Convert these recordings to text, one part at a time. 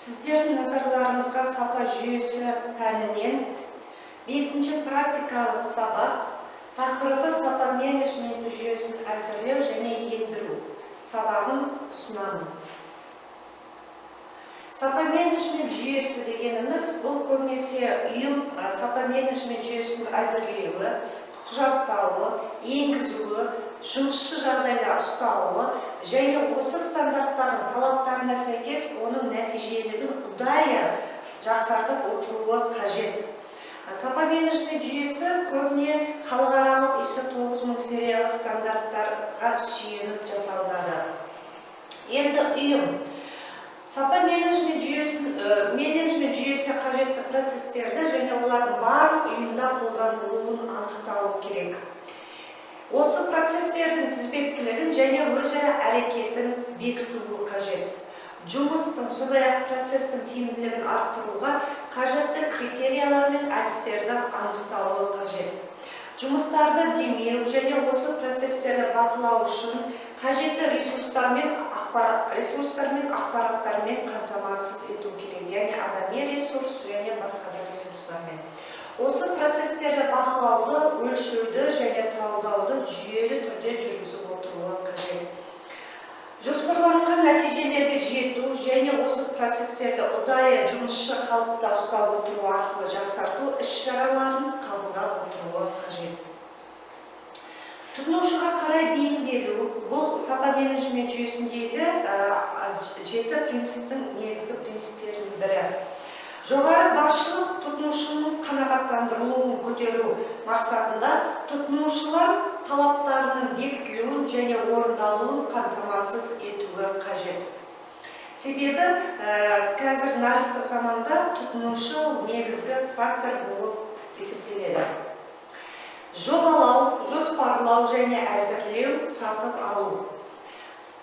Сіздердің назарларыңызға сапа жүйесі пәнінен 5-ші практикалық сабақ тақырыбы сапа менеджменті жүйесін әзірлеу және ендіру сабағын ұсынамын. Сапа менеджмент жүйесі дегеніміз бұл көбінесе ұйым сапа менеджмент жүйесін әзірлеуі, құжаттауы, енгізуі, жұмысшы жағдайда ұстауы және осы стандарттардың талаптарына сәйкес оның нәтижелігін ұдайы жақсартып отыруы қажет. Сапа менеджмент жүйесі көбіне халықаралық ISO 9000 сериялы стандарттарға сүйеніп жасалынады. Енді ұйым сапа менеджмент жүйесіне қажетті процестерді және олардың барлық ұйымда қолданылуын анықтауы керек. Осы процестердің тізбектілігін және өзара әрекетін бекітуі қажет. Жұмыстың, сондай-ақ процестің тиімділігін арттыруға қажетті критериялар мен әдістерді анықтауы қажет. Жұмыстарды демеу және осы процестерді бақылау үшін қажетті ресурстармен ақпараттармен қамтамасыз ету керек, яғни адами ресурс және басқа да ресурстармен. Осы процестерді бақылауды, өлшеуді және талдауды жүйелі түрде жүргізіп отыруы қажет. Жоспарланған нәтижелерге жету және осы процестерді ұдайы жұмысшы қалыпта ұстап отыру арқылы жақсарту іс-шараларын қабылдап отыруы қажет. Тұтынушыға қарай бейімделу бұл сапа менеджмент жүйесіндегі 7 принциптің негізгі принциптерінің бірі. Жоғары басшылық тұтынушының қанағаттандырылуын көтеру мақсатында тұтынушылар талаптарының бекітілуін және орындалуын қамтамасыз етуі қажет. Себебі қазір нарықтық заманда тұтынушы негізгі фактор болып есептеледі. Жобалау, жоспарлау және әзірлеу, сатып алу.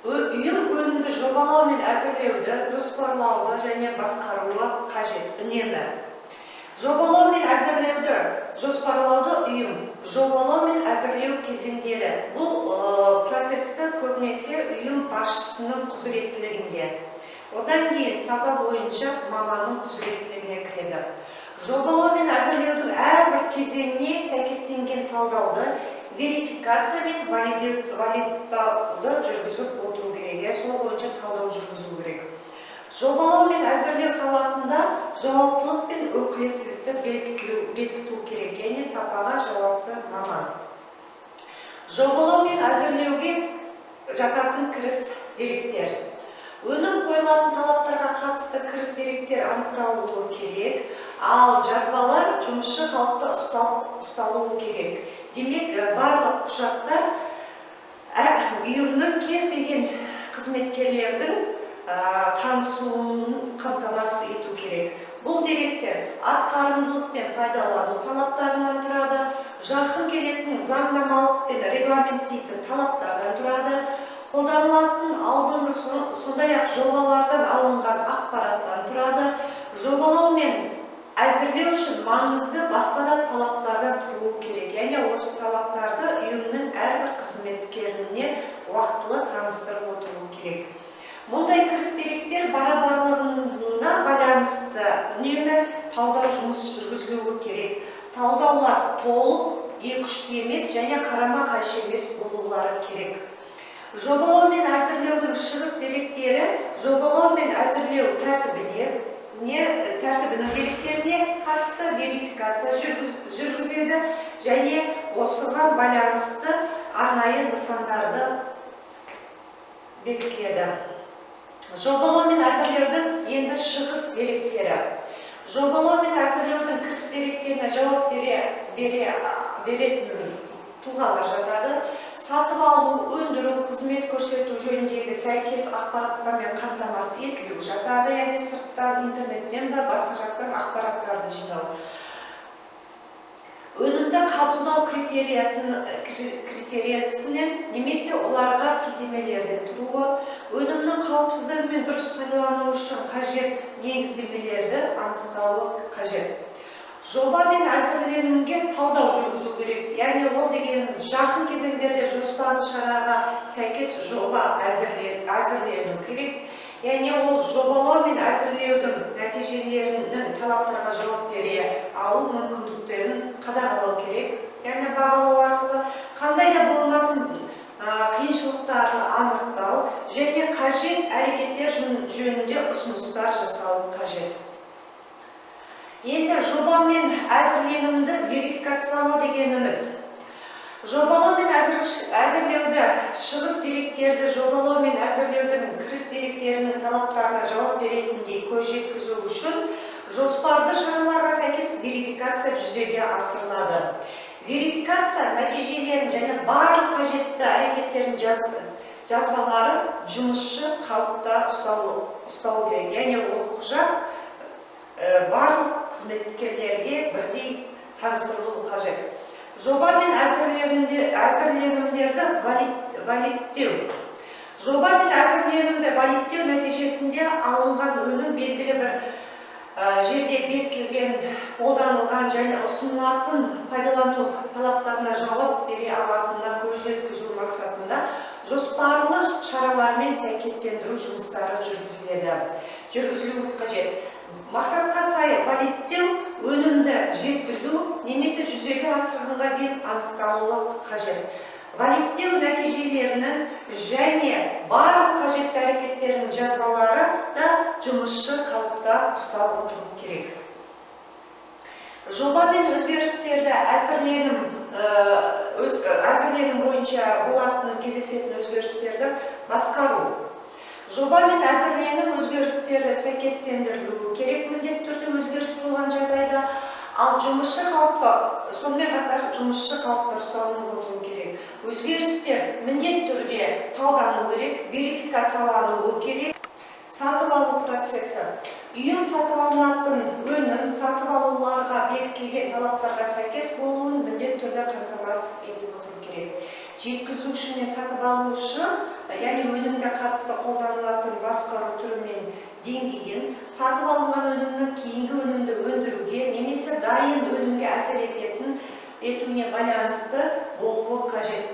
Ұйым өнімді жобалау мен әзірлеуді, жоспарлауды және басқаруы қажет, үнемі. Жобалау мен әзірлеуді, жоспарлауды ұйым, жобалау мен әзірлеу кезеңдері. Бұл процесті көбінесе ұйым басшысының құзыреттілігінде. Одан кейін сапа бойынша маманның құзыреттілігіне кіреді. Жобалау мен әзірлеудің әрбір кезеңіне сәйкестенген талдауды, верификация мен валидауды жүргізіп отыру керек, сол бойынша талдау жүргізу керек. Жобалау мен әзірлеу саласында жауаптылық пен өкілеттілікті бекіту керек, яғни сапаға жауапты маман. Жобалау мен әзірлеуге жататын кіріс деректер. Өнім қойылатын талаптарға қатысты кіріс деректер анықталуы керек, ал жазбалар жұмысшы қалыпта ұсталуы керек. Демек, барлық құжаттар ұйымның кез келген қызметкерлердің танысуын қамтамасыз ету керек. Бұл деректер атқарымдылық пен пайдалану талаптарынан тұрады, жақын келетін заңнамалық пен регламенттейтін талаптардан тұрады, қолданылатын алдыңғы сондай-ақ жобалардан алынған ақпараттан тұрады, жобалау мен әзірлеу үшін маңызды басқа да талаптардан тұруы керек. Яғни осы талаптарды ұйымның әрбір қызметкеріне уақытылы таныстырып отыру керек. Мұндай кіріс деректер барабарлығына байланысты үнемі талдау жұмыс жүргізілуі керек. Талдаулар толық, екі-үшті емес және қарама-қайшы емес болулары керек. Жобалау мен әзірлеудің шығыс деректері жобалау мен әзірлеу тәртібінің деректеріне қатысты верификация жүргізеді және осыған байланысты арнайы нысандарды бекітіледі. Жобалау мен әзірлеудің енді шығыс деректері. Жобалау мен әзірлеудің кіріс деректеріне жауап беретін тұлғалар жатады. Сатып алу, өндіру, қызмет көрсету жөніндегі сәйкес ақпараттармен қамтамасыз етілу жатады, яғни сырттан, интернеттен да басқа жақтан ақпараттарды жинау. Өнімді қабылдау критериясынан немесе оларға сілтемелерден тұруы, өнімнің қауіпсіздігі мен дұрыс пайдалану үшін қажет негіздемелерді анықтауы қажет. Жоба мен әзірленуге талдау жүргізу керек. Яғни ол дегеніміз жақын кезеңдерде жоспарлы шараға сәйкес жоба әзірлену керек. Яғни ол жобалау мен әзірлеудің талаптарға жауап бере алу мүмкіндіктерін қадағалау керек. Яғни бағалау арқылы қандай да болмасын қиыншылықтарды анықтау және қажет әрекеттер жөнінде ұсыныстар жасау қажет. Енді жобамен әзірленімді верификациялау дегеніміз, жобалау мен әзірлеуді, шығыс деректерді жобалау мен әзірлеудің кіріс деректерінің талаптарына жауап беретіндей көз жеткізу үшін жоспарды шараларға сәйкес верификация жүзеге асырылады. Верификация нәтижелерін және барлық қажетті әрекеттерін жазбаларын жұмысшы қалыпта ұстау керек. Яғни ол құжат барлық қызметкерлерге бірдей таныстырылуы қажет. Жоба мен әзірленімдерді валидтеу. Жоба мен әзірленімді валидтеу нәтижесінде алынған өнім белгілі бір жерде бекітілген, қолданылған және ұсынылатын пайдалану талаптарына жауап бере алатынына көз жеткізу мақсатында жоспарлы шаралармен сәйкестендіру жұмыстары жүргізілуі қажет. Мақсатқа сай валидтеу өнімді жеткізу немесе жүзеге асырғанға дейін анықталуы қажет. Валидтеу нәтижелерінің және барлық қажетті әрекеттерінің жазбалары да жұмысшы қалыпта ұстап отыру керек. Жоба мен өзгерістерді әзірленім бойынша болатын кездесетін өзгерістерді басқару. Жоба мен әзірленім өзгерістері сәйкестендірілуі керек міндетті түрде өзгеріс болған жағдайда, ал сонымен қатар жұмысшы қалыпта ұсталынып отыру керек. Өзгерістер міндетті түрде талдануы керек, верификациялануы керек. Сатып алу процесі. Үйім сатып алынатын өнім сатып алуларға бекітілген талаптарға сәйкес болуын міндетті түрде қамтамасыз етіп отыру керек. Жеткізуші мен сатып алушы, яғни өнімге қатысты қолданылатын басқару түрі мен деңгейін, сатып алынған өнімнің кейінгі өнімді өндіруге немесе дайын өнімге әсер етуіне байланысты болуы қажет.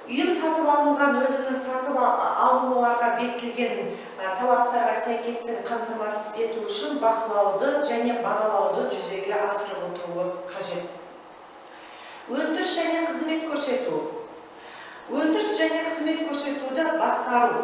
Үйім сатып алынған өнімнің сатып алуларға бекітілген талаптарға сәйкестігін қамтамасыз ету үшін бақылауды және бағалауды жүзеге асырып отыруы қажет. Өндіріс және қызмет көрсету. Өндіріс және қызмет көрсетуді басқару.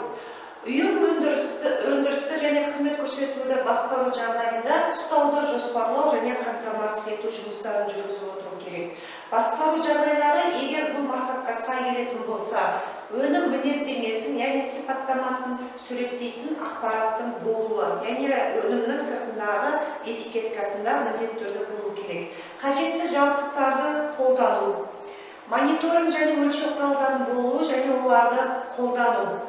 Үйім өндірісті және қызмет көрсетуді басқару жағдайында ұстауды жоспарлау және қамтамасыз ету жұмыстарын жүргізіп отыру керек. Басқару жағдайлары, егер бұл мақсатқа сай келетін болса, өнім мінездемесін, яғни сипаттамасын суреттейтін ақпараттың болуы, яғни өнімнің сыртындағы этикеткасында міндетті түрде болу керек. Қажетті жабдықтарды қолдану. Мониторинг және өлшеу құралдарының болуы және оларды қолдану.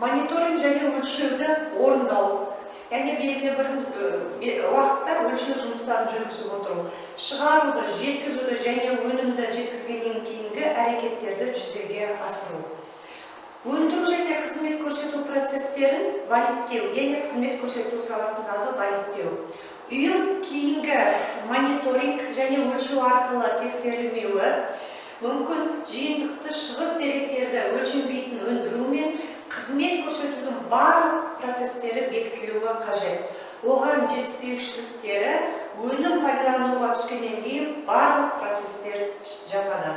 Мониторинг және өлшеуді орындау. Яғни белгілі бір уақытта өлшеу жұмыстарын жүргізіп отыру. Шығаруды, жеткізуді және өнімді жеткізгеннен кейінгі әрекеттерді жүзеге асыру. Өндіру және қызмет көрсету процестерін валидтеу, яғни қызмет көрсету саласындағы валидтеу. Үйім кейінгі мониторинг және өлшеу арқылы тексерілмеуі мүмкін жиынтықты шығыс деректерді өлшенбейтін өндіру мен қызмет көрсетудің барлық процестері бекітілуі қажет. Оған жетіспеушіліктері өнім пайдалануға түскеннен кейін барлық процестер жатады.